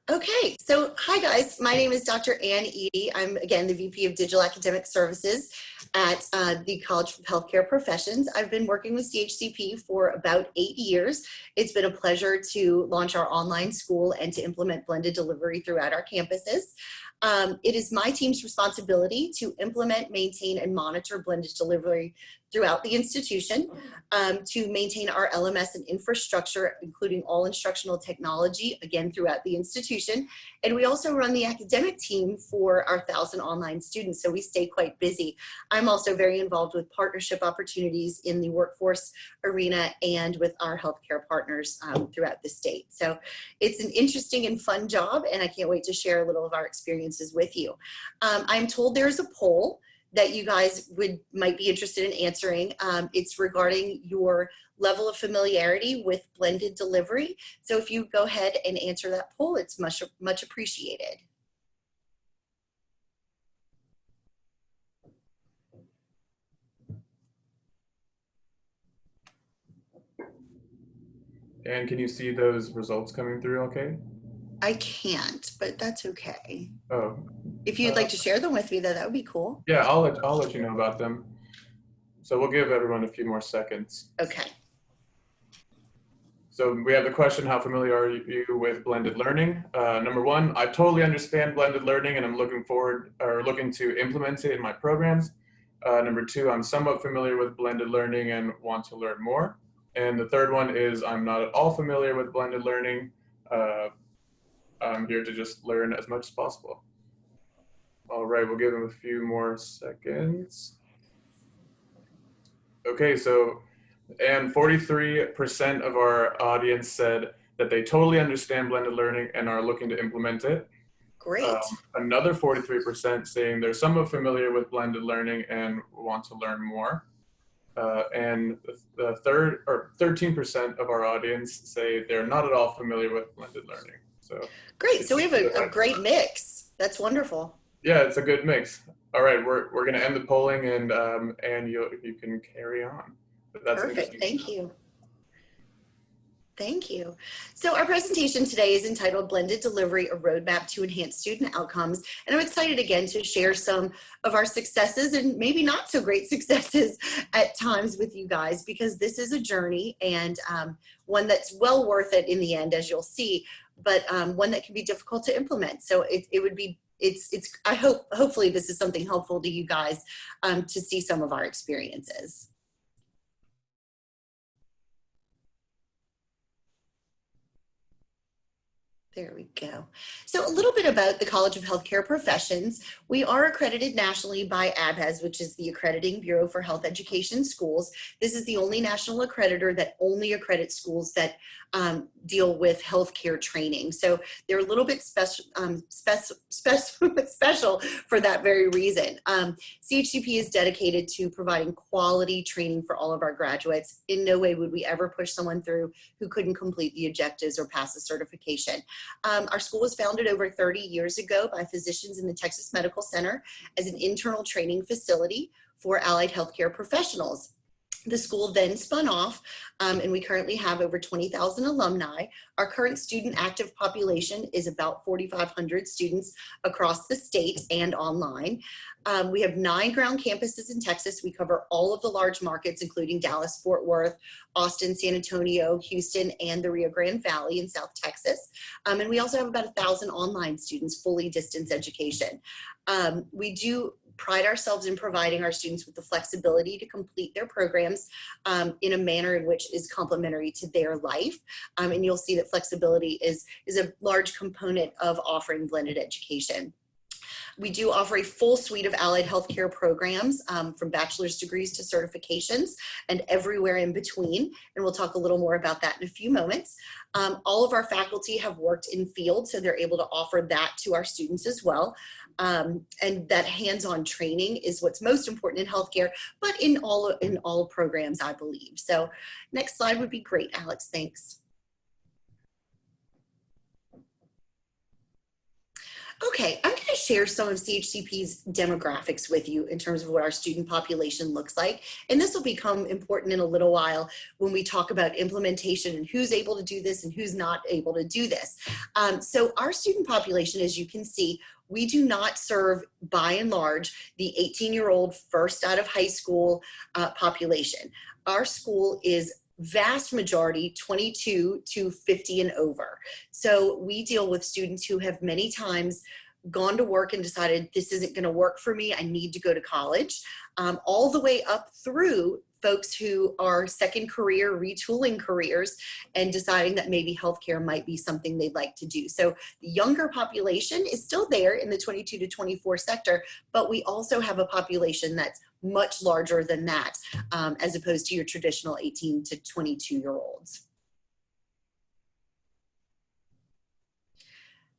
Okay, so hi guys, my name is Dr. Ann Eady. I'm again the VP of Digital Academic Services at the College of Healthcare Professions. I've been working with CHCP for about 8 years. It's been a pleasure to launch our online school and to implement blended delivery throughout our campuses. It is my team's responsibility to implement, maintain, and monitor blended delivery throughout the institution, to maintain our LMS and infrastructure, including all instructional technology, again, throughout the institution. And we also run the academic team for our 1,000 online students, so we stay quite busy. I'm also very involved with partnership opportunities in the workforce arena and with our healthcare partners throughout the state. So it's an interesting and fun job, and I can't wait to share a little of our experiences with you. I'm told there's a poll that you guys might be interested in answering. It's regarding your level of familiarity with blended delivery. So if you go ahead and answer that poll, it's much appreciated. And can you see those results coming through okay? I can't, but that's okay. Oh. If you'd like to share them with me, though, that would be cool. Yeah, I'll let you know about them. So we'll give everyone a few more seconds. Okay. So we have the question, how familiar are you with blended learning? Number one, I totally understand blended learning and I'm looking to implement it in my programs. Number two, I'm somewhat familiar with blended learning and want to learn more. And the third one is I'm not at all familiar with blended learning. I'm here to just learn as much as possible. All right, we'll give them a few more seconds. Okay, so, and 43% of our audience said that they totally understand blended learning and are looking to implement it. Great. Another 43% saying they're somewhat familiar with blended learning and want to learn more. And the 13% of our audience say they're not at all familiar with blended learning. So great. So we have a great mix. That's wonderful. Yeah, it's a good mix. All right, we're going to end the polling, and you can carry on. But that's perfect. Thank you. Thank you. So our presentation today is entitled Blended Delivery, a Roadmap to Enhance Student Outcomes. And I'm excited again to share some of our successes and maybe not so great successes at times with you guys, because this is a journey and one that's well worth it in the end, as you'll see, but one that can be difficult to implement. So I hope, hopefully this is something helpful to you guys to see some of our experiences. There we go. So a little bit about the College of Healthcare Professions. We are accredited nationally by ABHES, which is the Accrediting Bureau for Health Education Schools. This is the only national accreditor that only accredits schools that deal with healthcare training. So they're a little bit special for that very reason. CHCP is dedicated to providing quality training for all of our graduates. In no way would we ever push someone through who couldn't complete the objectives or pass a certification. Our school was founded over 30 years ago by physicians in the Texas Medical Center as an internal training facility for allied healthcare professionals. The school then spun off, and we currently have over 20,000 alumni. Our current student active population is about 4,500 students across the state and online. We have 9 ground campuses in Texas. We cover all of the large markets, including Dallas, Fort Worth, Austin, San Antonio, Houston, and the Rio Grande Valley in South Texas. And we also have about 1,000 online students, fully distance education. We do pride ourselves in providing our students with the flexibility to complete their programs in a manner in which is complementary to their life. And you'll see that flexibility is a large component of offering blended education. We do offer a full suite of allied healthcare programs from bachelor's degrees to certifications and everywhere in between. And we'll talk a little more about that in a few moments. All of our faculty have worked in field, so they're able to offer that to our students as well. And that hands-on training is what's most important in healthcare, but in all programs, I believe. So next slide would be great, Alex, thanks. Okay, I'm going to share some of CHCP's demographics with you in terms of what our student population looks like. And this will become important in a little while when we talk about implementation and who's able to do this and who's not able to do this. So our student population, as you can see, we do not serve, by and large, the 18-year-old first out of high school population. Our school is vast majority 22 to 50 and over. So we deal with students who have many times gone to work and decided this isn't going to work for me, I need to go to college, all the way up through folks who are second career, retooling careers and deciding that maybe healthcare might be something they'd like to do. So the younger population is still there in the 22 to 24 sector, but we also have a population that's much larger than that, as opposed to your traditional 18 to 22-year-olds.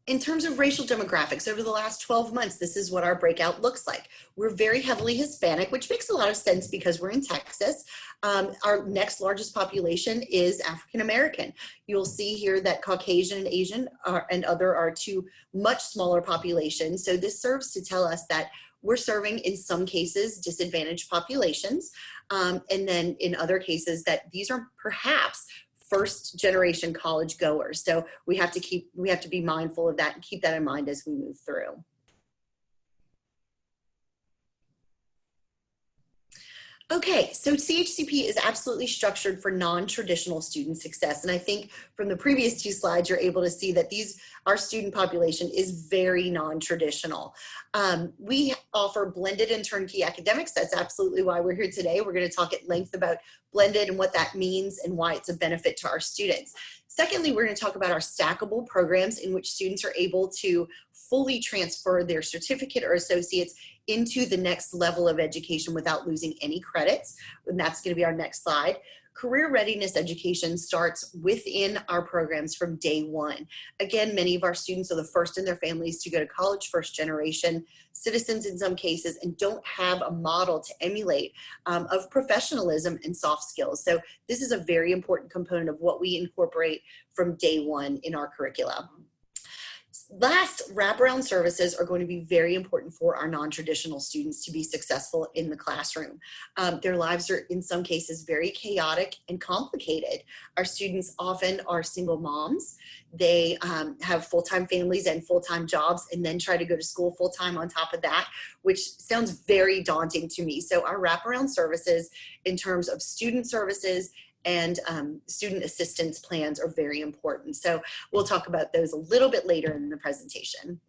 In terms of racial demographics, over the last 12 months, this is what our breakout looks like. We're very heavily Hispanic, which makes a lot of sense because we're in Texas. Our next largest population is African American. You'll see here that Caucasian and Asian and other are two much smaller populations. So this serves to tell us that we're serving, in some cases, disadvantaged populations, and then in other cases that these are perhaps first generation college goers. So we have to be mindful of that and keep that in mind as we move through. Okay, so CHCP is absolutely structured for non-traditional student success. And I think from the previous two slides, you're able to see that our student population is very non-traditional. We offer blended and turnkey academics. That's absolutely why we're here today. We're going to talk at length about blended and what that means and why it's a benefit to our students. Secondly, we're going to talk about our stackable programs in which students are able to fully transfer their certificate or associates into the next level of education without losing any credits. And that's going to be our next slide. Career readiness education starts within our programs from day one. Again, many of our students are the first in their families to go to college, first generation citizens in some cases, and don't have a model to emulate of professionalism and soft skills. So this is a very important component of what we incorporate from day one in our curricula. Last, wraparound services are going to be very important for our non-traditional students to be successful in the classroom. Their lives are in some cases very chaotic and complicated. Our students often are single moms. They have full-time families and full-time jobs and then try to go to school full-time on top of that, which sounds very daunting to me. So our wraparound services in terms of student services and student assistance plans are very important. So we'll talk about those a little bit later in the presentation.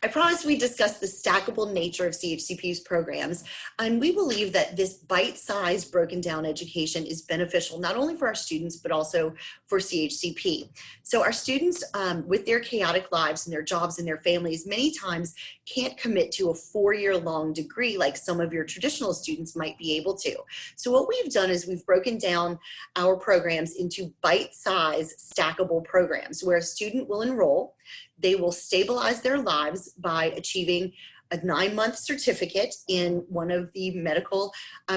I promised we'd discuss the stackable nature of CHCP's programs, and we believe that this bite-sized broken down education is beneficial not only for our students, but also for CHCP. So our students with their chaotic lives and their jobs and their families many times can't commit to a 4-year-long degree like some of your traditional students might be able to. So what we've done is we've broken down our programs into bite-sized stackable programs where a student will enroll. They will stabilize their lives by achieving a 9-month certificate in one of the medical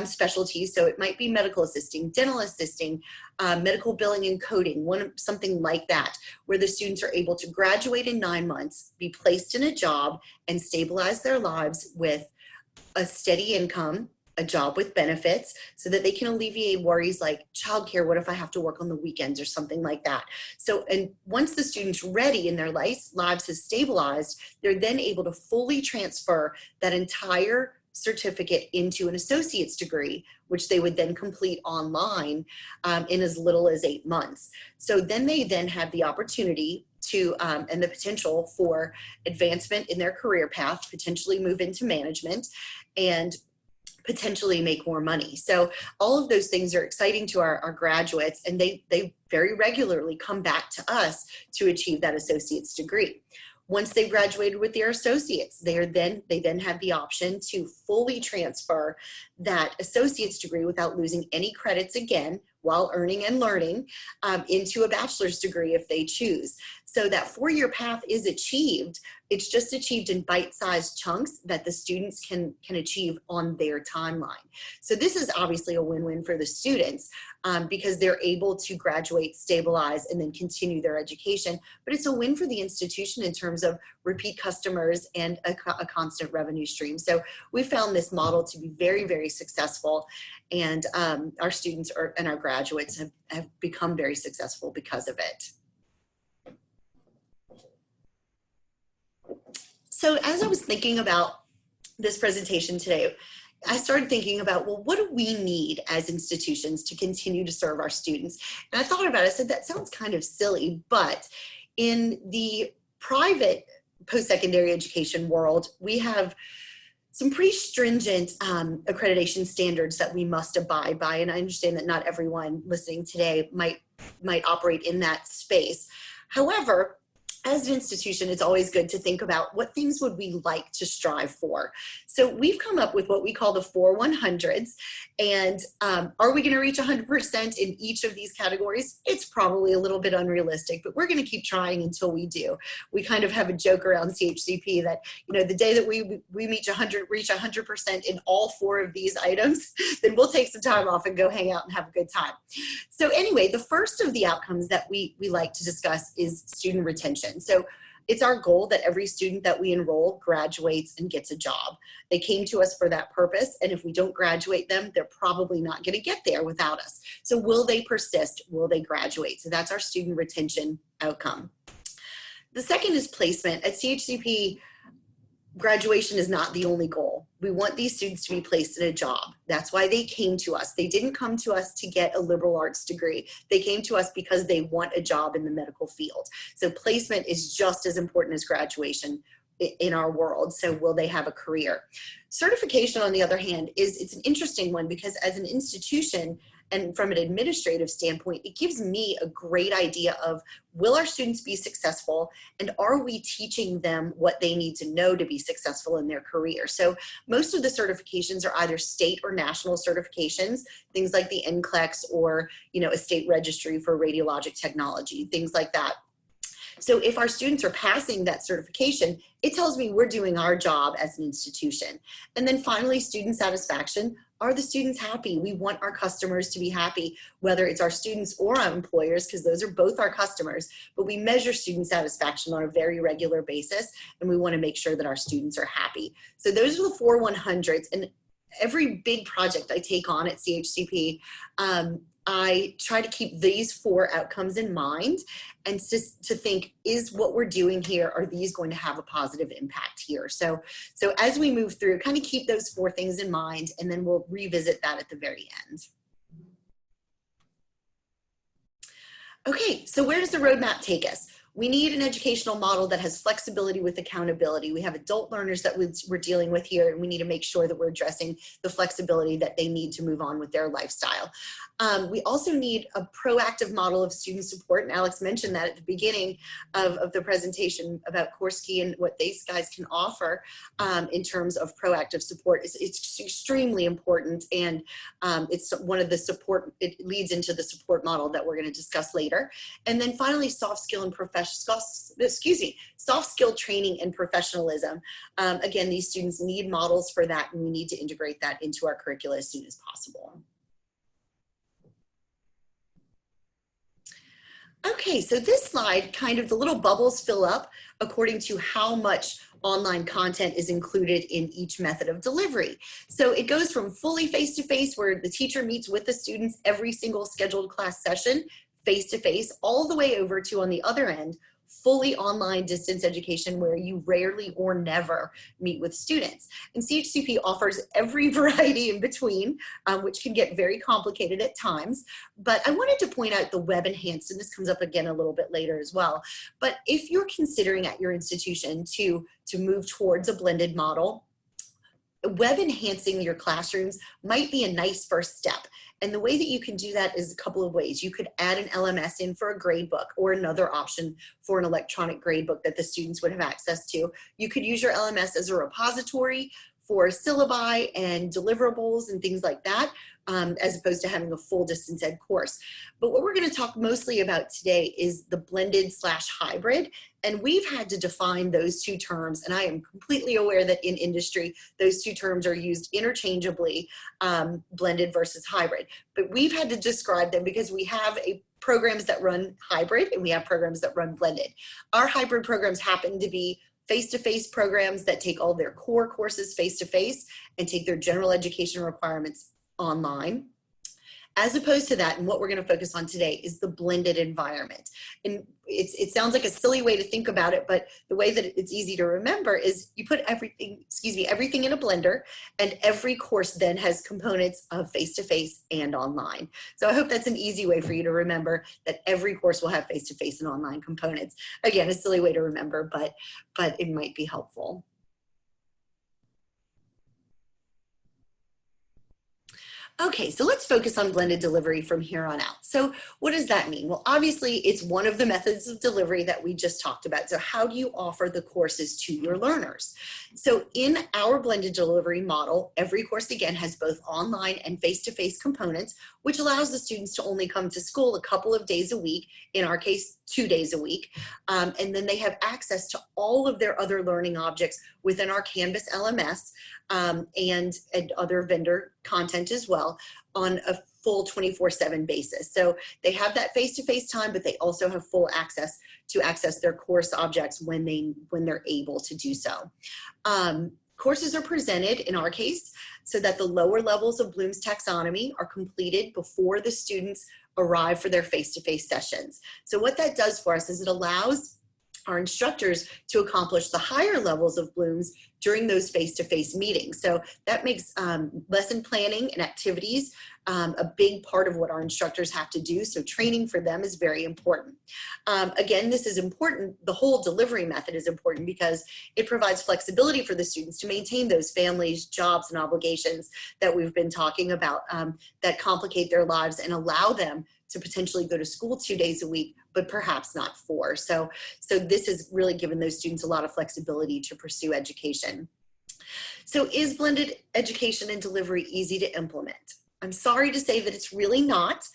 specialties. So it might be medical assisting, dental assisting, medical billing and coding, something like that, where the students are able to graduate in 9 months, be placed in a job, and stabilize their lives with a steady income, a job with benefits, so that they can alleviate worries like childcare, what if I have to work on the weekends or something like that. So, and once the student's ready and their lives has stabilized, they're then able to fully transfer that entire certificate into an associate's degree, which they would then complete online in as little as 8 months. So then they then have the opportunity to, and the potential for advancement in their career path, potentially move into management, and potentially make more money. So all of those things are exciting to our graduates, and they very regularly come back to us to achieve that associate's degree. Once they've graduated with their associates, they then have the option to fully transfer that associate's degree without losing any credits again while earning and learning into a bachelor's degree if they choose. So that 4-year path is achieved It's just achieved in bite-sized chunks that the students can achieve on their timeline. So this is obviously a win-win for the students because they're able to graduate, stabilize, and then continue their education. But it's a win for the institution in terms of repeat customers and a constant revenue stream. So we found this model to be very, very successful, and our students and our graduates have become very successful because of it. So as I was thinking about this presentation today, I started thinking about, well, what do we need as institutions to continue to serve our students? And I thought about it, I said, that sounds kind of silly, but in the private post-secondary education world, we have some pretty stringent accreditation standards that we must abide by. And I understand that not everyone listening today might operate in that space. However, as an institution, it's always good to think about what things would we like to strive for. So we've come up with what we call the 4-100s. And are we going to reach 100% in each of these categories? It's probably a little bit unrealistic, but we're going to keep trying until we do. We kind of have a joke around CHCP that, you know, the day that we reach 100% in all 4 of these items, then we'll take some time off and go hang out and have a good time. So anyway, the first of the outcomes that we like to discuss is student retention. So it's our goal that every student that we enroll graduates and gets a job. They came to us for that purpose, and if we don't graduate them, they're probably not going to get there without us. So will they persist? Will they graduate? So that's our student retention outcome. The second is placement. At CHCP, graduation is not the only goal. We want these students to be placed in a job. That's why they came to us. They didn't come to us to get a liberal arts degree. They came to us because they want a job in the medical field. So placement is just as important as graduation in our world. So will they have a career? Certification, on the other hand, it's an interesting one because as an institution and from an administrative standpoint, it gives me a great idea of, will our students be successful, and are we teaching them what they need to know to be successful in their career? So most of the certifications are either state or national certifications, things like the NCLEX or, you know, a state registry for radiologic technology, things like that. So if our students are passing that certification, it tells me we're doing our job as an institution. And then finally, student satisfaction. Are the students happy? We want our customers to be happy, whether it's our students or our employers, because those are both our customers, but we measure student satisfaction on a very regular basis, and we want to make sure that our students are happy. So those are the 4-100s, and every big project I take on at CHCP, I try to keep these 4 outcomes in mind and to think, is what we're doing here, are these going to have a positive impact here? So as we move through, kind of keep those 4 things in mind, and then we'll revisit that at the very end. Okay, so where does the roadmap take us? We need an educational model that has flexibility with accountability. We have adult learners that we're dealing with here, and we need to make sure that we're addressing the flexibility that they need to move on with their lifestyle. We also need a proactive model of student support, and Alex mentioned that at the beginning of the presentation about CourseKey and what these guys can offer in terms of proactive support. It's extremely important, and it's one of the support, it leads into the support model that we're going to discuss later. And then finally, soft skill training and professionalism. Again, these students need models for that, and we need to integrate that into our curricula as soon as possible. Okay, so this slide, kind of the little bubbles fill up according to how much online content is included in each method of delivery. So it goes from fully face-to-face, where the teacher meets with the students every single scheduled class session, face-to-face, all the way over to, on the other end, fully online distance education, where you rarely or never meet with students. And CHCP offers every variety in between, which can get very complicated at times. But I wanted to point out the web enhanced, and this comes up again a little bit later as well. But if you're considering at your institution to move towards a blended model, web enhancing your classrooms might be a nice first step. And the way that you can do that is a couple of ways. You could add an LMS in for a gradebook, or another option for an electronic gradebook that the students would have access to. You could use your LMS as a repository for syllabi and deliverables and things like that. as opposed to having a full distance ed course. But what we're going to talk mostly about today is the blended/hybrid. And we've had to define those two terms. And I am completely aware that in industry, those two terms are used interchangeably, blended versus hybrid. But we've had to describe them because we have programs that run hybrid and we have programs that run blended. Our hybrid programs happen to be face-to-face programs that take all their core courses face-to-face and take their general education requirements online. As opposed to that, and what we're going to focus on today is the blended environment. And it sounds like a silly way to think about it, but the way that it's easy to remember is you put everything in a blender, and every course then has components of face-to-face and online. So I hope that's an easy way for you to remember that every course will have face-to-face and online components. Again, a silly way to remember, but it might be helpful. Okay, so let's focus on blended delivery from here on out. So what does that mean? Well, obviously it's one of the methods of delivery that we just talked about. So how do you offer the courses to your learners? So in our blended delivery model, every course again has both online and face-to-face components, which allows the students to only come to school a couple of days a week, in our case, 2 days a week. And then they have access to all of their other learning objects within our Canvas LMS and other vendor content as well on a full 24/7 basis. So they have that face-to-face time, but they also have full access to access their course objects when they're able to do so. Courses are presented, in our case, so that the lower levels of Bloom's taxonomy are completed before the students arrive for their face-to-face sessions. So what that does for us is it allows our instructors to accomplish the higher levels of Bloom's during those face-to-face meetings. So that makes lesson planning and activities a big part of what our instructors have to do. So training for them is very important. Again, this is important. The whole delivery method is important because it provides flexibility for the students to maintain those families, jobs, and obligations that we've been talking about that complicate their lives and allow them to potentially go to school 2 days a week, but perhaps not 4. So this has really given those students a lot of flexibility to pursue education. So is blended education and delivery easy to implement? I'm sorry to say that it's really not,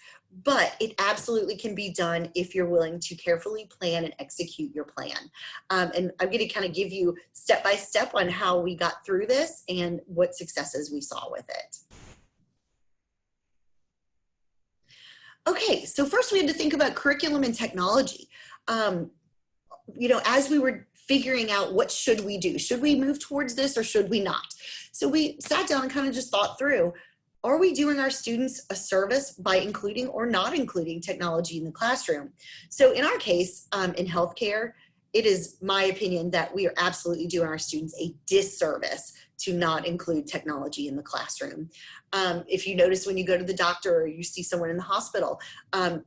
but it absolutely can be done if you're willing to carefully plan and execute your plan. And I'm going to kind of give you step by step on how we got through this and what successes we saw with it. Okay, so first we had to think about curriculum and technology. You know, as we were figuring out what should we do, should we move towards this or should we not? So we sat down and kind of just thought through, are we doing our students a service by including or not including technology in the classroom? So in our case, in healthcare, it is my opinion that we are absolutely doing our students a disservice to not include technology in the classroom. If you notice when you go to the doctor or you see someone in the hospital,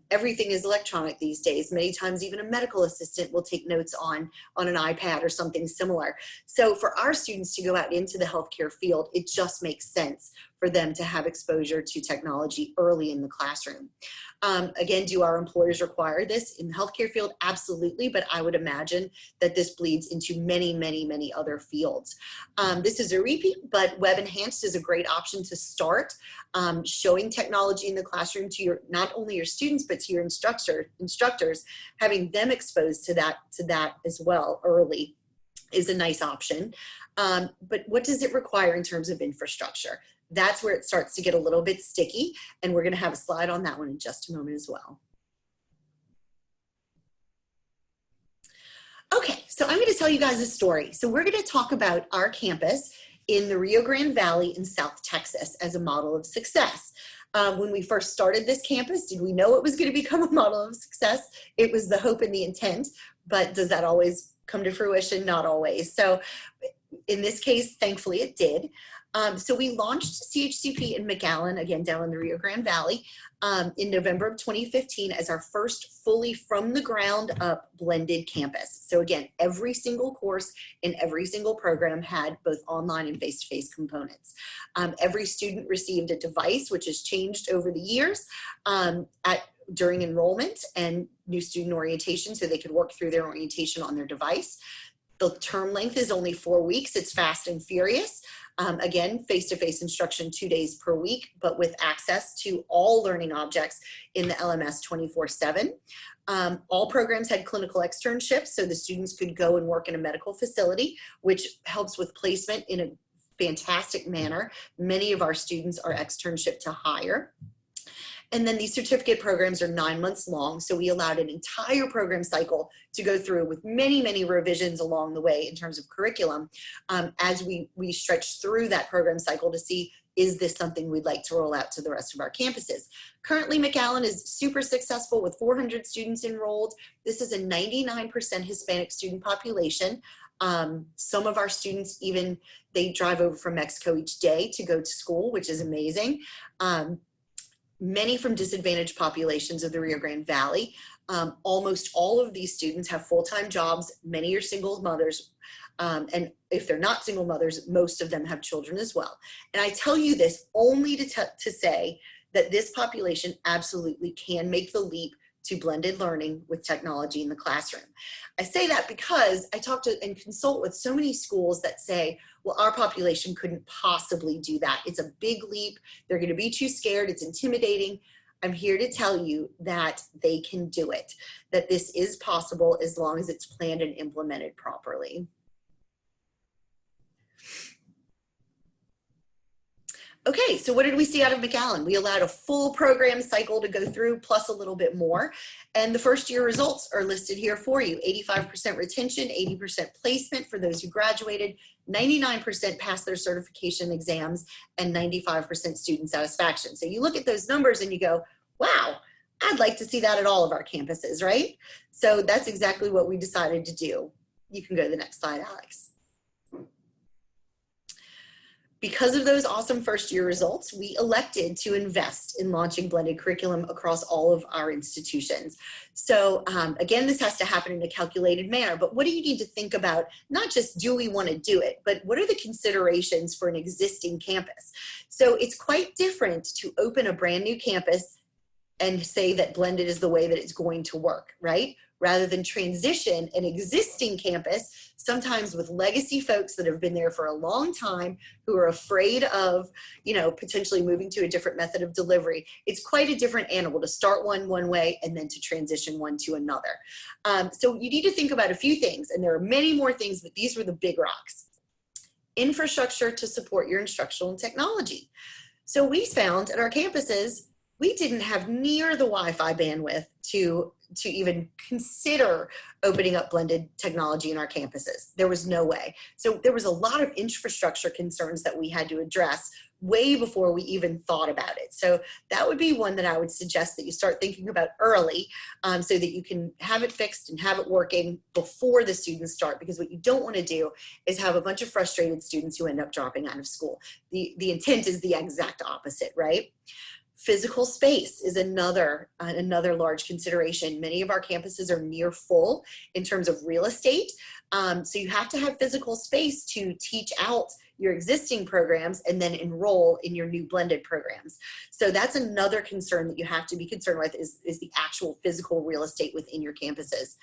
everything is electronic these days. Many times even a medical assistant will take notes on an iPad or something similar. So for our students to go out into the healthcare field, it just makes sense for them to have exposure to technology early in the classroom. Again, do our employers require this in the healthcare field? Absolutely, but I would imagine that this bleeds into many, many, many other fields. This is a repeat, but Web Enhanced is a great option to start showing technology in the classroom to your, not only your students, but to your instructors, having them exposed to that as well early is a nice option. But what does it require in terms of infrastructure? That's where it starts to get a little bit sticky, and we're going to have a slide on that one in just a moment as well. Okay, so I'm going to tell you guys a story. So we're going to talk about our campus in the Rio Grande Valley in South Texas as a model of success. When we first started this campus, did we know it was going to become a model of success? It was the hope and the intent, but does that always come to fruition? Not always. So in this case, thankfully it did. So we launched CHCP in McAllen, again, down in the Rio Grande Valley, in November of 2015 as our first fully from the ground up blended campus. So again, every single course in every single program had both online and face-to-face components. Every student received a device, which has changed over the years during enrollment and new student orientation, so they could work through their orientation on their device. The term length is only 4 weeks. It's fast and furious. Again, face-to-face instruction 2 days per week, but with access to all learning objects in the LMS 24/7. All programs had clinical externships, so the students could go and work in a medical facility, which helps with placement in a fantastic manner. Many of our students are externship to hire. And then these certificate programs are 9 months long, so we allowed an entire program cycle to go through with many, many revisions along the way in terms of curriculum as we stretched through that program cycle to see, is this something we'd like to roll out to the rest of our campuses? Currently, McAllen is super successful with 400 students enrolled. This is a 99% Hispanic student population. Some of our students even, they drive over from Mexico each day to go to school, which is amazing. Many from disadvantaged populations of the Rio Grande Valley. Almost all of these students have full-time jobs. Many are single mothers. And if they're not single mothers, most of them have children as well. And I tell you this only to say that this population absolutely can make the leap to blended learning with technology in the classroom. I say that because I talk to and consult with so many schools that say, well, our population couldn't possibly do that. It's a big leap. They're going to be too scared. It's intimidating. I'm here to tell you that they can do it, that this is possible as long as it's planned and implemented properly. Okay, so what did we see out of McAllen? We allowed a full program cycle to go through, plus a little bit more. And the first year results are listed here for you. 85% retention, 80% placement for those who graduated, 99% passed their certification exams, and 95% student satisfaction. So you look at those numbers and you go, wow, I'd like to see that at all of our campuses, right? So that's exactly what we decided to do. You can go to the next slide, Alex. Because of those awesome first year results, we elected to invest in launching blended curriculum across all of our institutions. So again, this has to happen in a calculated manner, but what do you need to think about? Not just do we want to do it, but what are the considerations for an existing campus? So it's quite different to open a brand new campus and say that blended is the way that it's going to work, right? Rather than transition an existing campus, sometimes with legacy folks that have been there for a long time, who are afraid of, potentially moving to a different method of delivery. It's quite a different animal to start one way and then to transition one to another. So you need to think about a few things, and there are many more things, but these were the big rocks. Infrastructure to support your instructional and technology. So we found at our campuses, we didn't have near the Wi-Fi bandwidth to even consider opening up blended technology in our campuses. There was no way. So there was a lot of infrastructure concerns that we had to address way before we even thought about it. So that would be one that I would suggest that you start thinking about early so that you can have it fixed and have it working before the students start, because what you don't want to do is have a bunch of frustrated students who end up dropping out of school. The intent is the exact opposite, right? Physical space is another large consideration. Many of our campuses are near full in terms of real estate. So you have to have physical space to teach out your existing programs and then enroll in your new blended programs. So that's another concern that you have to be concerned with is the actual physical real estate within your campuses.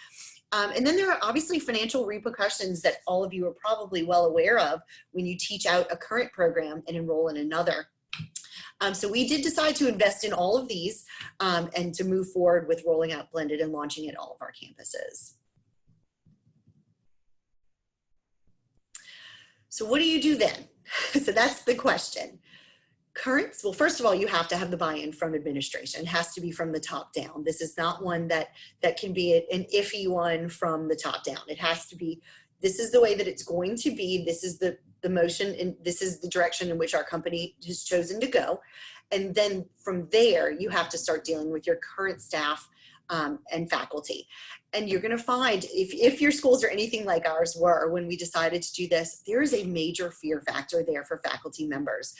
And then there are obviously financial repercussions that all of you are probably well aware of when you teach out a current program and enroll in another. So we did decide to invest in all of these and to move forward with rolling out blended and launching at all of our campuses. So what do you do then? So that's the question. Well, first of all, you have to have the buy-in from administration. It has to be from the top down. This is not one that can be an iffy one from the top down. It has to be, this is the way that it's going to be. This is the motion, and this is the direction in which our company has chosen to go. And then from there, you have to start dealing with your current staff and faculty. And you're going to find, if your schools are anything like ours were when we decided to do this, there is a major fear factor there for faculty members.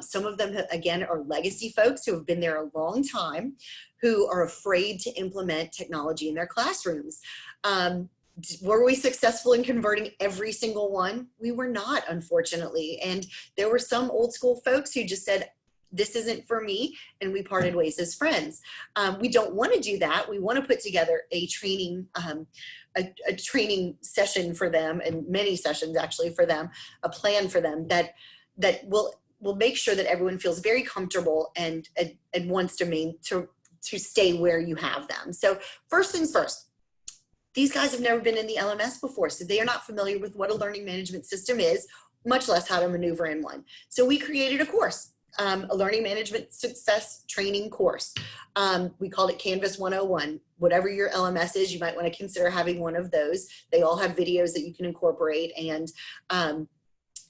Some of them, again, are legacy folks who have been there a long time, who are afraid to implement technology in their classrooms. Were we successful in converting every single one? We were not, unfortunately. And there were some old school folks who just said, this isn't for me, and we parted ways as friends. We don't want to do that. We want to put together a training session for them, and many sessions actually for them, a plan for them that that will make sure that everyone feels very comfortable and wants to stay where you have them. So first things first, these guys have never been in the LMS before, so they are not familiar with what a learning management system is, much less how to maneuver in one. So we created a course, a learning management success training course. We called it Canvas 101. Whatever your LMS is, you might want to consider having one of those. They all have videos that you can incorporate, and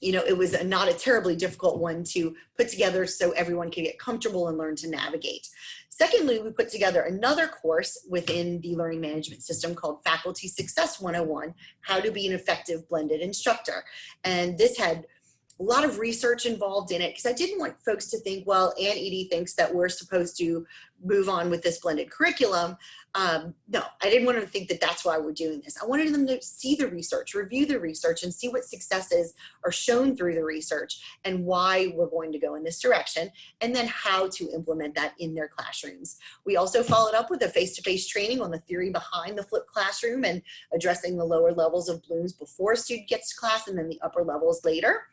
you know, it was not a terribly difficult one to put together so everyone can get comfortable and learn to navigate. Secondly, we put together another course within the learning management system called Faculty Success 101, How to Be an Effective Blended Instructor. And this had a lot of research involved in it because I didn't want folks to think, well, Ann Eady thinks that we're supposed to move on with this blended curriculum. No, I didn't want them to think that that's why we're doing this. I wanted them to see the research, review the research, and see what successes are shown through the research and why we're going to go in this direction, and then how to implement that in their classrooms. We also followed up with a face-to-face training on the theory behind the flipped classroom and addressing the lower levels of blooms before a student gets to class and then the upper levels later.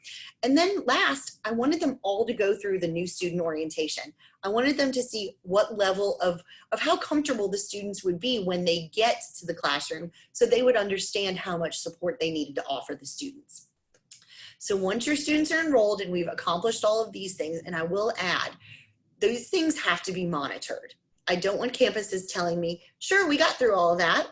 And then last, I wanted them all to go through the new student orientation. I wanted them to see what level of how comfortable the students would be when they get to the classroom, so they would understand how much support they needed to offer the students. So once your students are enrolled and we've accomplished all of these things, and I will add, those things have to be monitored. I don't want campuses telling me, sure, we got through all of that,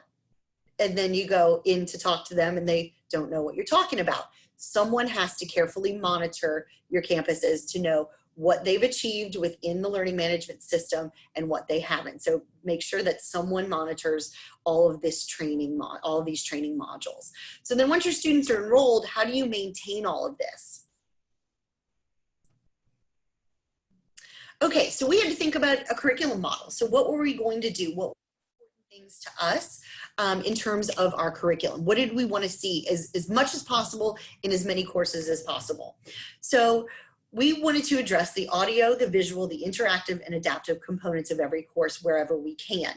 and then you go in to talk to them and they don't know what you're talking about. Someone has to carefully monitor your campuses to know what they've achieved within the learning management system and what they haven't. So make sure that someone monitors all of this training, all of these training modules. So then once your students are enrolled, how do you maintain all of this? Okay, so we had to think about a curriculum model. So what were we going to do? What were important things to us in terms of our curriculum? What did we want to see as much as possible in as many courses as possible? So we wanted to address the audio, the visual, the interactive, and adaptive components of every course wherever we can.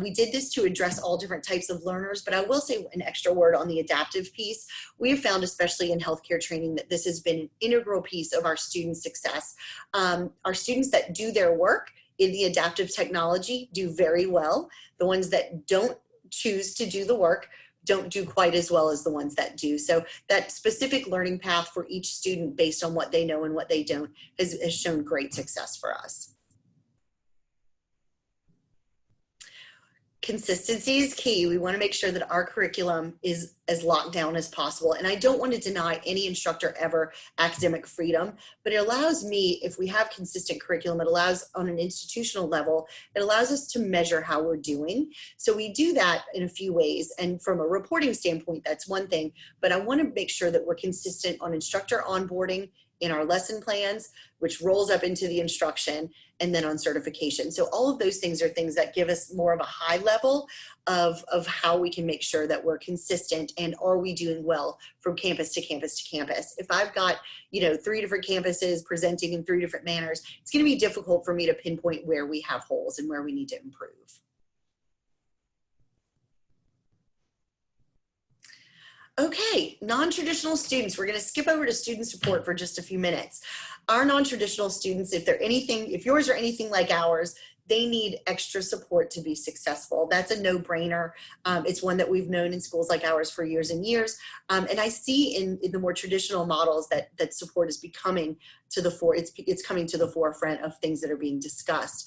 We did this to address all different types of learners, but I will say an extra word on the adaptive piece. We have found, especially in healthcare training, that this has been an integral piece of our student success. Our students that do their work in the adaptive technology do very well. The ones that don't choose to do the work don't do quite as well as the ones that do. So that specific learning path for each student based on what they know and what they don't has shown great success for us. Consistency is key. We want to make sure that our curriculum is as locked down as possible. And I don't want to deny any instructor ever academic freedom, but it allows me, if we have consistent curriculum, it allows on an institutional level, it allows us to measure how we're doing. So we do that in a few ways. And from a reporting standpoint, that's one thing, but I want to make sure that we're consistent on instructor onboarding in our lesson plans, which rolls up into the instruction, and then on certification. So all of those things are things that give us more of a high level of how we can make sure that we're consistent and are we doing well from campus to campus to campus. If I've got, 3 different campuses presenting in 3 different manners, it's going to be difficult for me to pinpoint where we have holes and where we need to improve. Okay, non-traditional students. We're going to skip over to student support for just a few minutes. Our non-traditional students, if yours are anything like ours, they need extra support to be successful. That's a no-brainer. It's one that we've known in schools like ours for years and years. And I see in the more traditional models that support is becoming to the fore. It's coming to the forefront of things that are being discussed.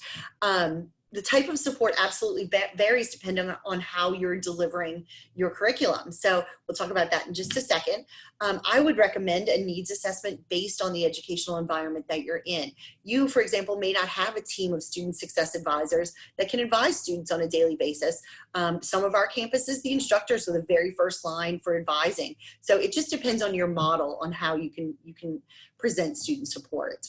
The type of support absolutely varies depending on how you're delivering your curriculum. So we'll talk about that in just a second. I would recommend a needs assessment based on the educational environment that you're in. You, for example, may not have a team of student success advisors that can advise students on a daily basis. Some of our campuses, the instructors are the very first line for advising. So it just depends on your model on how you can present student support.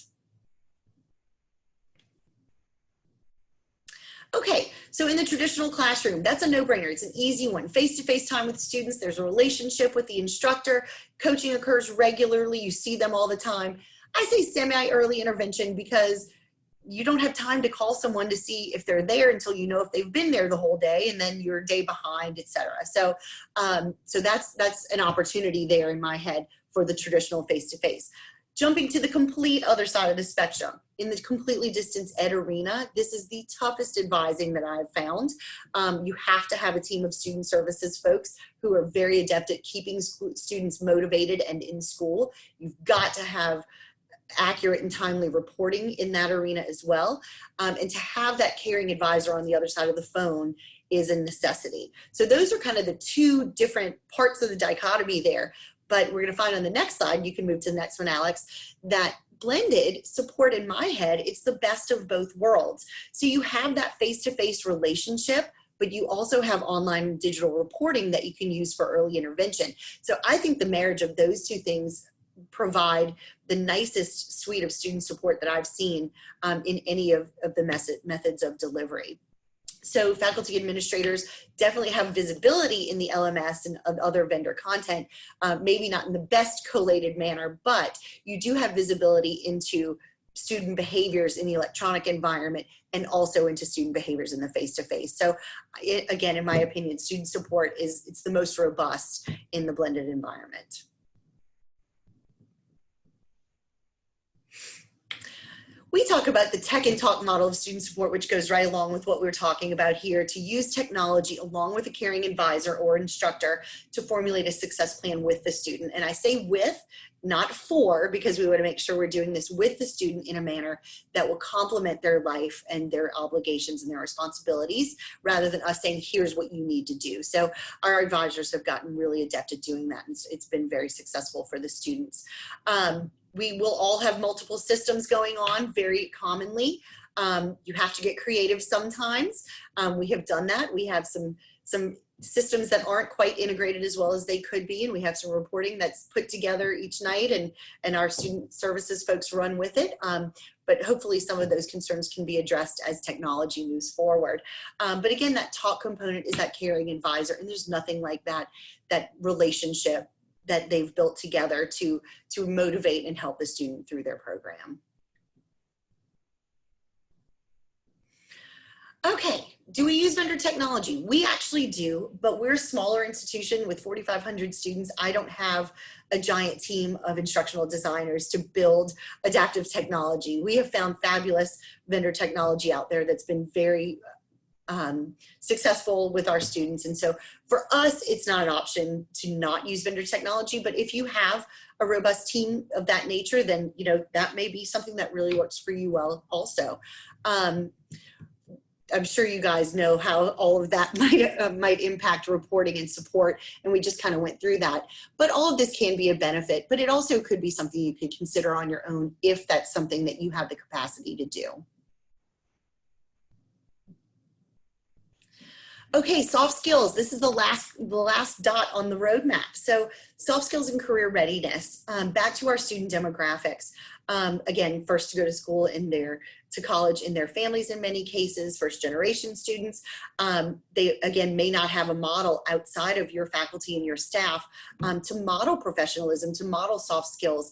Okay, so in the traditional classroom, that's a no-brainer. It's an easy one. Face-to-face time with students, there's a relationship with the instructor. Coaching occurs regularly. You see them all the time. I say semi-early intervention because you don't have time to call someone to see if they're there until you know if they've been there the whole day, and then you're a day behind, etc. So, so that's an opportunity there in my head for the traditional face-to-face. Jumping to the complete other side of the spectrum, in the completely distance ed arena, this is the toughest advising that I've found. You have to have a team of student services folks who are very adept at keeping students motivated and in school. You've got to have accurate and timely reporting in that arena as well. And to have that caring advisor on the other side of the phone is a necessity. So those are kind of the two different parts of the dichotomy there. But we're going to find on the next slide, you can move to the next one, Alex, that blended support in my head, it's the best of both worlds. So you have that face-to-face relationship, but you also have online and digital reporting that you can use for early intervention. So I think the marriage of those two things provide the nicest suite of student support that I've seen in any of the methods of delivery. So faculty administrators definitely have visibility in the LMS and other vendor content, maybe not in the best collated manner, but you do have visibility into student behaviors in the electronic environment and also into student behaviors in the face-to-face. So again, in my opinion, student support it's the most robust in the blended environment. We talk about the tech and talk model of student support, which goes right along with what we're talking about here, to use technology along with a caring advisor or instructor to formulate a success plan with the student. And I say with, not for, because we want to make sure we're doing this with the student in a manner that will complement their life and their obligations and their responsibilities, rather than us saying, here's what you need to do. So our advisors have gotten really adept at doing that, and it's been very successful for the students. We will all have multiple systems going on very commonly. You have to get creative sometimes. We have done that. We have some systems that aren't quite integrated as well as they could be, and we have some reporting that's put together each night, and our student services folks run with it. But hopefully some of those concerns can be addressed as technology moves forward. But again, that talk component is that caring advisor, and there's nothing like that relationship that they've built together to motivate and help the student through their program. Okay, do we use vendor technology? We actually do, but we're a smaller institution with 4,500 students. I don't have a giant team of instructional designers to build adaptive technology. We have found fabulous vendor technology out there that's been very successful with our students. And so for us, it's not an option to not use vendor technology, but if you have a robust team of that nature, then that may be something that really works for you well also. I'm sure you guys know how all of that might impact reporting and support, and we just kind of went through that. But all of this can be a benefit, but it also could be something you could consider on your own if that's something that you have the capacity to do. Okay, soft skills. This is the last dot on the roadmap. So soft skills and career readiness. Back to our student demographics. Again, first to go to school to college in their families in many cases, first generation students. They, again, may not have a model outside of your faculty and your staff to model professionalism, to model soft skills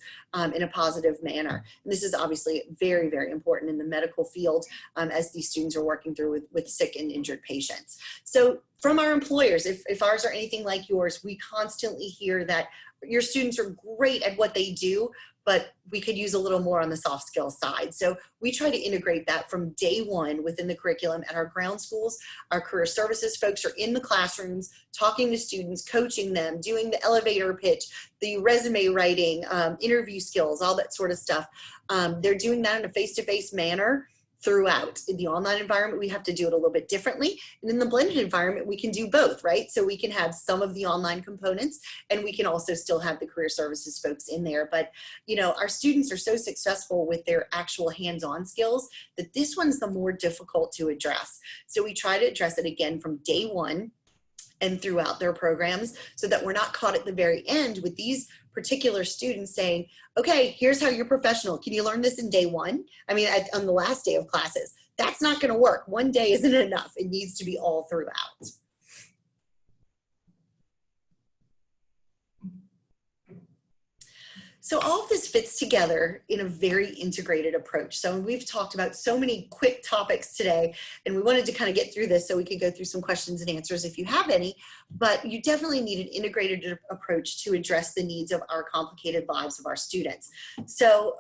in a positive manner. And this is obviously very, very important in the medical field as these students are working through with sick and injured patients. So from our employers, if ours are anything like yours, we constantly hear that your students are great at what they do, but we could use a little more on the soft skills side. So we try to integrate that from day one within the curriculum at our ground schools. Our career services folks are in the classrooms, talking to students, coaching them, doing the elevator pitch, the resume writing, interview skills, all that sort of stuff. They're doing that in a face-to-face manner throughout. In the online environment, we have to do it a little bit differently. And in the blended environment, we can do both, right? So we can have some of the online components, and we can also still have the career services folks in there. But, our students are so successful with their actual hands-on skills that this one's the more difficult to address. So we try to address it again from day one and throughout their programs, so that we're not caught at the very end with these particular students saying, okay, here's how you're professional. Can you learn this in day one? I mean, on the last day of classes. That's not going to work. One day isn't enough. It needs to be all throughout. So all of this fits together in a very integrated approach. So we've talked about so many quick topics today, and we wanted to kind of get through this so we could go through some questions and answers if you have any, but you definitely need an integrated approach to address the needs of our complicated lives of our students. So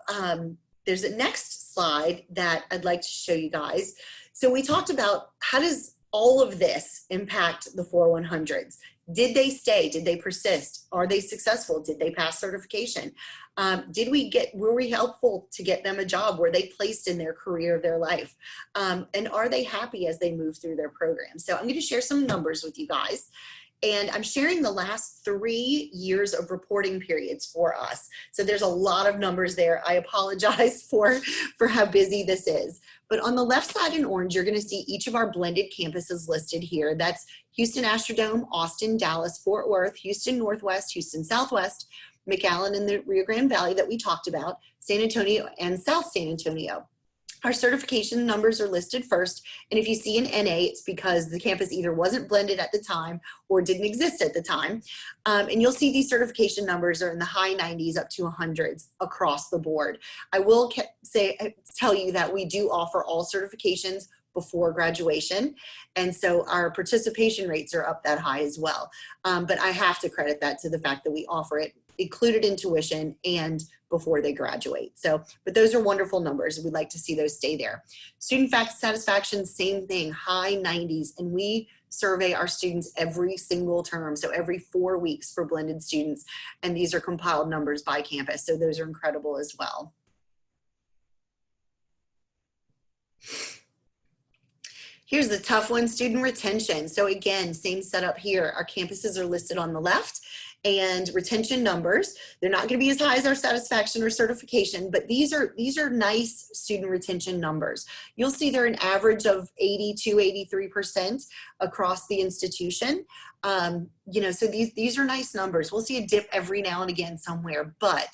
there's a next slide that I'd like to show you guys. So we talked about how does all of this impact the 4100s? Did they stay? Did they persist? Are they successful? Did they pass certification? Were we helpful to get them a job? Were they placed in their career of their life? And are they happy as they move through their program? So I'm going to share some numbers with you guys. And I'm sharing the last 3 years of reporting periods for us. So there's a lot of numbers there. I apologize for how busy this is. But on the left side in orange, you're going to see each of our blended campuses listed here. That's Houston Astrodome, Austin, Dallas, Fort Worth, Houston Northwest, Houston Southwest, McAllen in the Rio Grande Valley that we talked about, San Antonio, and South San Antonio. Our certification numbers are listed first, and if you see an NA, it's because the campus either wasn't blended at the time or didn't exist at the time. And you'll see these certification numbers are in the high 90s up to 100s across the board. I will tell you that we do offer all certifications before graduation, and so our participation rates are up that high as well. But I have to credit that to the fact that we offer it included in tuition and before they graduate. So, but those are wonderful numbers. We'd like to see those stay there. Student satisfaction, same thing, high 90s. And we survey our students every single term. So every 4 weeks for blended students. And these are compiled numbers by campus. So those are incredible as well. Here's the tough one, student retention. So again, same setup here. Our campuses are listed on the left, and retention numbers, they're not going to be as high as our satisfaction or certification, but these are nice student retention numbers. You'll see they're an average of 82, 83% across the institution. You know, so these are nice numbers. We'll see a dip every now and again somewhere, but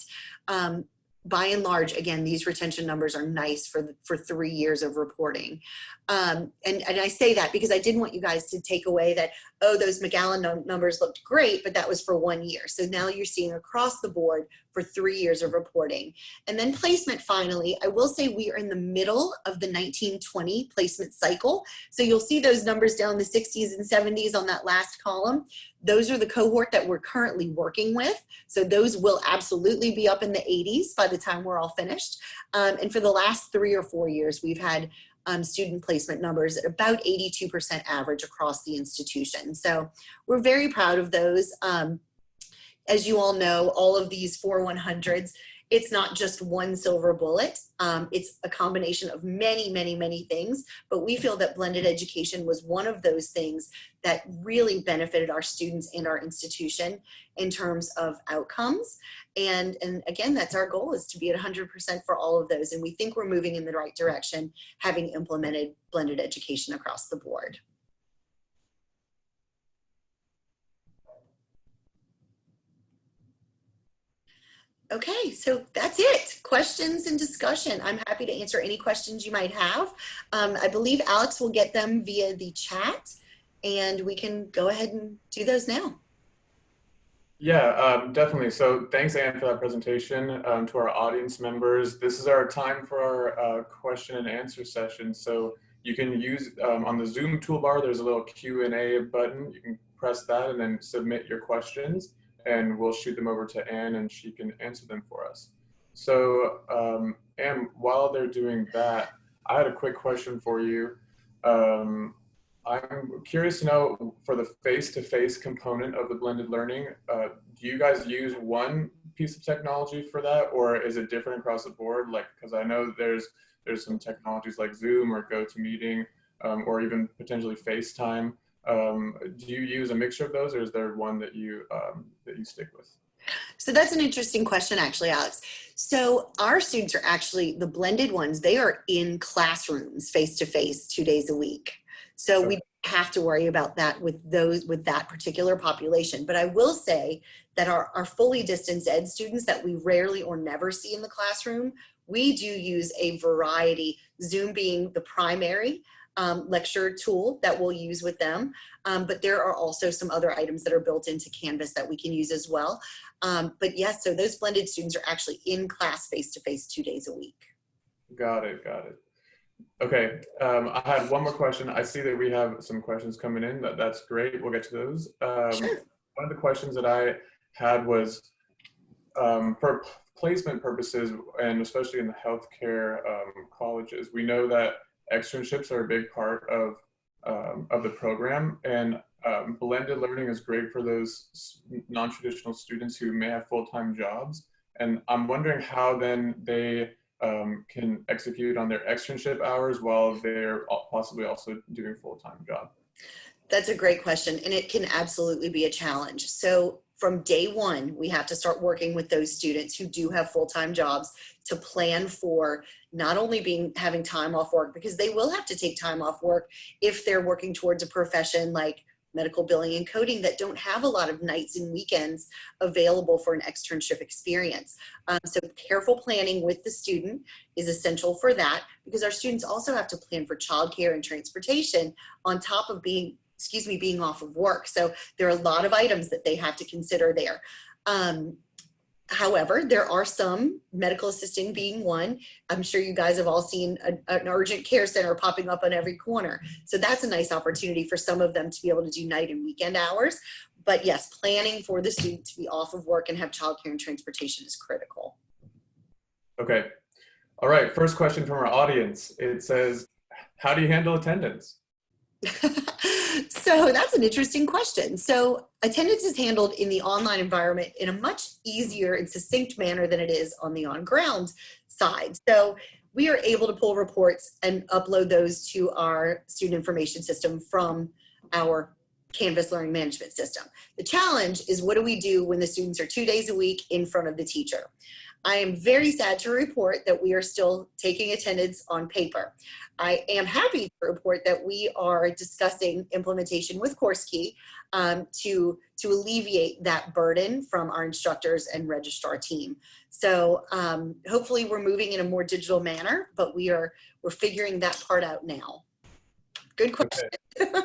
by and large, again, these retention numbers are nice for 3 years of reporting. And I say that because I didn't want you guys to take away that, oh, those McAllen numbers looked great, but that was for 1 year. So now you're seeing across the board for 3 years of reporting. And then placement, finally, I will say we are in the middle of the 1920 placement cycle. So you'll see those numbers down in the 60s and 70s on that last column. Those are the cohort that we're currently working with. So those will absolutely be up in the 80s by the time we're all finished. And for the last 3 or 4 years, we've had student placement numbers at about 82% average across the institution. So we're very proud of those. As you all know, all of these 4100s, it's not just one silver bullet. It's a combination of many, many, many things, but we feel that blended education was one of those things that really benefited our students and our institution in terms of outcomes. And again, that's our goal, is to be at 100% for all of those. And we think we're moving in the right direction, having implemented blended education across the board. Okay, so that's it. Questions and discussion. I'm happy to answer any questions you might have. I believe Alex will get them via the chat, and we can go ahead and do those now. Yeah, definitely. So thanks, Ann, for that presentation. To our audience members, this is our time for our question and answer session. So you can use, on the Zoom toolbar, there's a little Q&A button. You can press that and then submit your questions, and we'll shoot them over to Ann and she can answer them for us. So Ann, while they're doing that, I had a quick question for you. I'm curious to know, for the face-to-face component of the blended learning, do you guys use one piece of technology for that, or is it different across the board? Like, because I know there's some technologies like Zoom or GoToMeeting, or even potentially FaceTime. Do you use a mixture of those, or is there one that you stick with? So that's an interesting question, actually, Alex. So our students are actually, the blended ones, they are in classrooms face-to-face 2 days a week. So we don't have to worry about that with that particular population. But I will say that our fully distance ed students that we rarely or never see in the classroom, we do use a variety, Zoom being the primary, lecture tool that we'll use with them. But there are also some other items that are built into Canvas that we can use as well. But yes, so those blended students are actually in class face-to-face 2 days a week. Got it. Okay, I had one more question. I see that we have some questions coming in. That's great. We'll get to those. Sure. One of the questions that I had was, for placement purposes, and especially in the healthcare colleges, we know that externships are a big part of the program, and blended learning is great for those non-traditional students who may have full-time jobs. And I'm wondering how then they can execute on their externship hours while they're possibly also doing full-time job. That's a great question, and it can absolutely be a challenge. So from day one, we have to start working with those students who do have full-time jobs to plan for not only having time off work, because they will have to take time off work if they're working towards a profession like medical billing and coding that don't have a lot of nights and weekends available for an externship experience. So careful planning with the student is essential for that, because our students also have to plan for childcare and transportation on top of being off of work. So there are a lot of items that they have to consider there. However, there are some, medical assisting being one. I'm sure you guys have all seen an urgent care center popping up on every corner. So that's a nice opportunity for some of them to be able to do night and weekend hours. But yes, planning for the student to be off of work and have childcare and transportation is critical. Okay. All right. First question from our audience. It says, how do you handle attendance? So that's an interesting question. So attendance is handled in the online environment in a much easier and succinct manner than it is on the on-ground side. So we are able to pull reports and upload those to our student information system from our Canvas learning management system. The challenge is, what do we do when the students are 2 days a week in front of the teacher? I am very sad to report that we are still taking attendance on paper. I am happy to report that we are discussing implementation with CourseKey to alleviate that burden from our instructors and registrar team. So hopefully we're moving in a more digital manner, but we're figuring that part out now. Good question. Okay.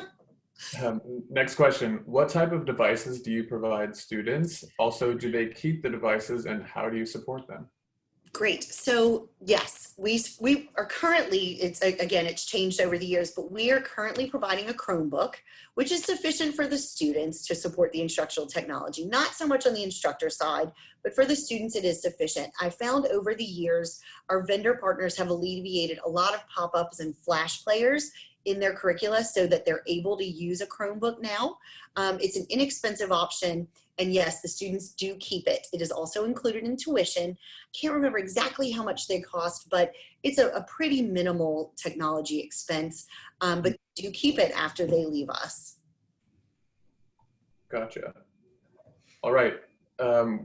Next question. What type of devices do you provide students? Also, do they keep the devices, and how do you support them? Great. So yes, we are currently, it's changed over the years, but we are currently providing a Chromebook, which is sufficient for the students to support the instructional technology. Not so much on the instructor side, but for the students it is sufficient. I found over the years, our vendor partners have alleviated a lot of pop-ups and flash players in their curricula so that they're able to use a Chromebook now. It's an inexpensive option, and yes, the students do keep it. It is also included in tuition. Can't remember exactly how much they cost, but it's a pretty minimal technology expense, but do keep it after they leave us. Gotcha. All right,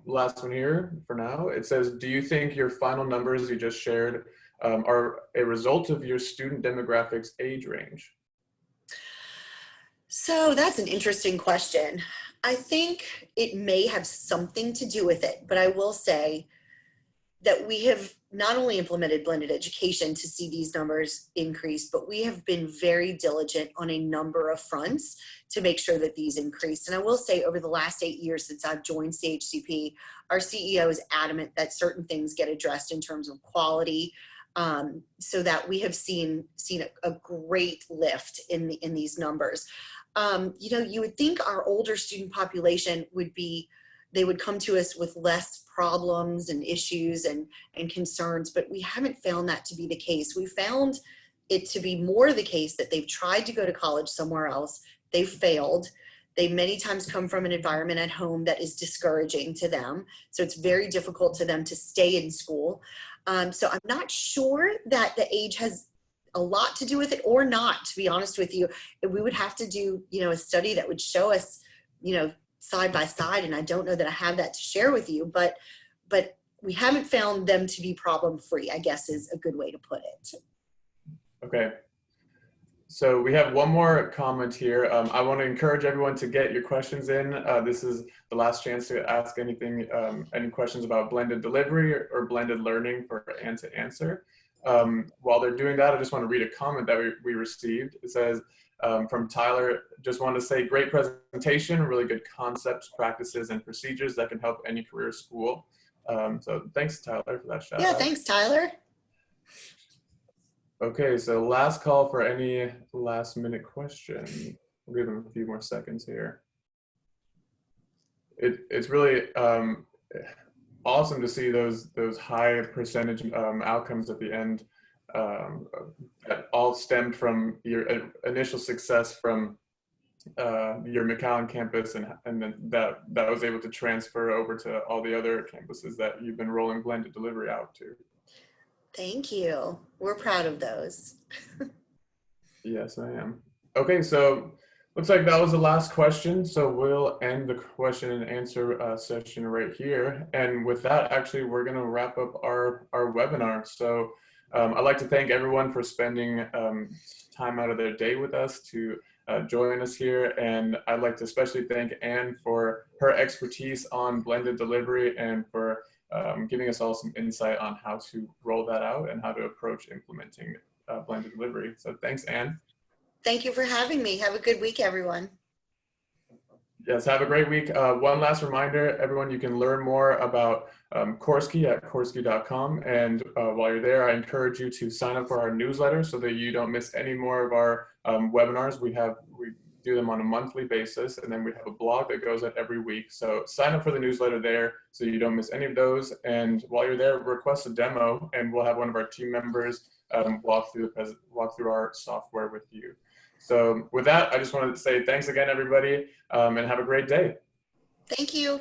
last one here for now. It says, do you think your final numbers you just shared are a result of your student demographics age range? So that's an interesting question. I think it may have something to do with it, but I will say that we have not only implemented blended education to see these numbers increase, but we have been very diligent on a number of fronts to make sure that these increase. And I will say, over the last 8 years since I've joined CHCP, our CEO is adamant that certain things get addressed in terms of quality, so that we have seen a great lift in these numbers. You know, you would think our older student population they would come to us with less problems and issues and concerns, but we haven't found that to be the case. We found it to be more the case that they've tried to go to college somewhere else, they've failed. They many times come from an environment at home that is discouraging to them, so it's very difficult to them to stay in school. So I'm not sure that the age has a lot to do with it or not, to be honest with you. We would have to do, a study that would show us, side by side, and I don't know that I have that to share with you, but we haven't found them to be problem free, I guess is a good way to put it. Okay. So we have one more comment here. I want to encourage everyone to get your questions in. This is the last chance to ask any questions about blended delivery or blended learning for Ann to answer. while they're doing that, I just want to read a comment that we received. It says, from Tyler, just want to say great presentation, really good concepts, practices, and procedures that can help any career school. So thanks, Tyler, for that shout out. Yeah, thanks, Tyler. Okay, so last call for any last minute question. We'll give them a few more seconds here. It's really awesome to see those high percentage outcomes at the end that all stemmed from your initial success from your McAllen campus, and then that was able to transfer over to all the other campuses that you've been rolling blended delivery out to. Thank you. We're proud of those. Yes, I am. Okay, so looks like that was the last question. So we'll end the question and answer session right here. And with that, actually, we're going to wrap up our webinar. So I'd like to thank everyone for spending time out of their day with us to join us here. And I'd like to especially thank Ann for her expertise on blended delivery and for giving us all some insight on how to roll that out and how to approach implementing blended delivery. So thanks, Ann. Thank you for having me. Have a good week, everyone. Yes, have a great week. One last reminder, everyone, you can learn more about CourseKey at CourseKey.com. And while you're there, I encourage you to sign up for our newsletter so that you don't miss any more of our webinars. We do them on a monthly basis, and then we have a blog that goes out every week. So sign up for the newsletter there so you don't miss any of those. And while you're there, request a demo, and we'll have one of our team members walk through our software with you. So with that, I just wanted to say thanks again, everybody, and have a great day. Thank you.